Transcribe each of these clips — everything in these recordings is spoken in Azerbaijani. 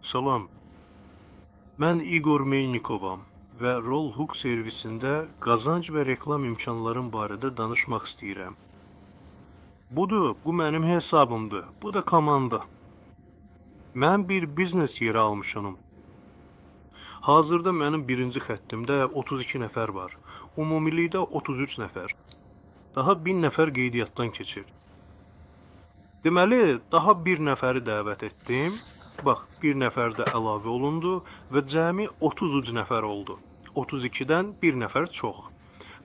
Salam, mən Igor Melnikovam və Rollhook servisində qazanc və reklam imkanlarım barədə danışmaq istəyirəm. Budur, bu mənim hesabımdır, bu da komanda. Mən bir biznes yeri almışam. Hazırda mənim birinci xəttimdə 32 nəfər var, ümumilikdə 33 nəfər. Daha 1000 nəfər qeydiyyatdan keçir. Deməli, daha bir nəfəri dəvət etdim. Bax, bir nəfər də əlavə olundu və cəmi 33 nəfər oldu. 32-dən bir nəfər çox.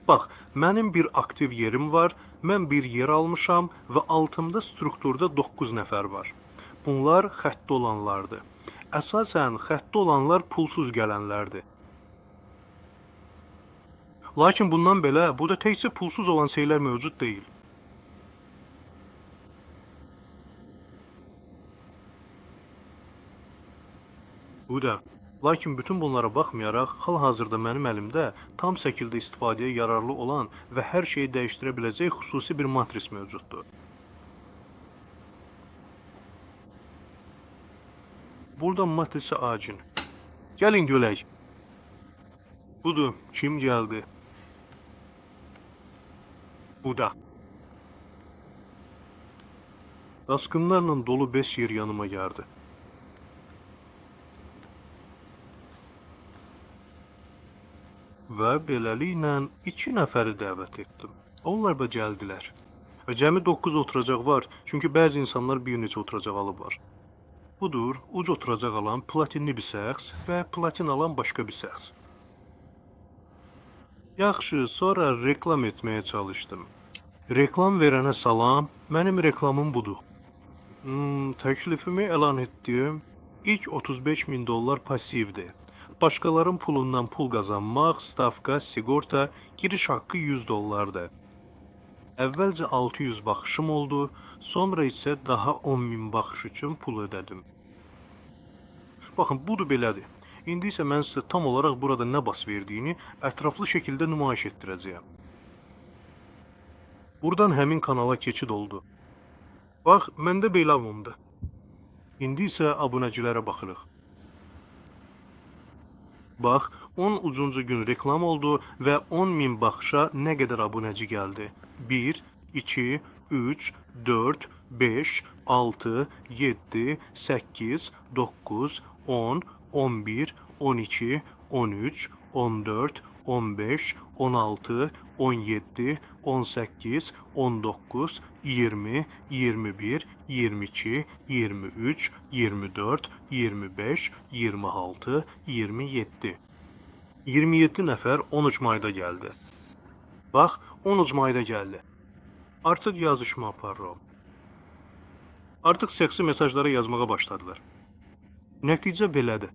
Bax, mənim bir aktiv yerim var, mən bir yer almışam və altımda strukturda 9 nəfər var. Bunlar xəttdə olanlardır. Əsasən, xəttdə olanlar pulsuz gələnlərdir. Lakin bundan belə, burada təkcə pulsuz olan şeylər mövcud deyil. Bu da. Lakin bütün bunlara baxmayaraq, hal-hazırda mənim əlimdə tam şəkildə istifadəyə yararlı olan və hər şeyi dəyişdirə biləcək xüsusi bir matris mövcuddur. Burada matrisi acın. Gəlin görək. Budur, kim gəldi? Bu da. Daskınlarla dolu 5 yer yanıma gəldi. Və beləliklə 2 nəfəri dəvət etdim. Onlar da gəldilər. Və cəmi 9 oturacaq var, çünki bəzi insanlar bir neçə oturacaq alıblar. Budur, uc oturacaq alan platinli bir şəxs və platin alan başqa bir şəxs. Yaxşı, sonra reklam etməyə çalışdım. Reklam verənə salam, mənim reklamım budur. Təklifimi elan etdim. İlk 35.000 dollar pasivdir. Başqaların pulundan pul qazanmaq, stavka, sigorta, giriş haqqı 100 dollardır. Əvvəlcə 600 baxışım oldu, sonra isə daha 10.000 baxış üçün pul ödədim. Baxın, budur belədir. İndi isə mən sizə tam olaraq burada nə bas verdiyini ətraflı şəkildə nümayiş etdirəcəyəm. Buradan həmin kanala keçid oldu. Bax, məndə belə alındı. İndi isə abunəcilərə baxırıq. Bax, 10 ucuncu gün reklam oldu və 10.000 baxışa nə qədər abunəci gəldi? 1, 2, 3, 4, 5, 6, 7, 8, 9, 10, 11, 12, 13, 14, 15, 16, 17, 18, 19, 20, 21, 22, 23, 24, 25, 26, 27. 27 nəfər 13 mayda gəldi. Bax, 13 mayda gəldi. Artıq yazışma aparıram. Artıq seksi mesajlara yazmağa başladılar. Nəticə belədir.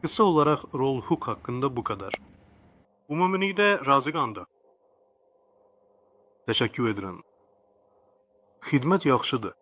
Qısa olaraq Rollhook haqqında bu qədər. Ümumilikdə razı qaldı. Təşəkkür edirəm. Xidmət yaxşıdır.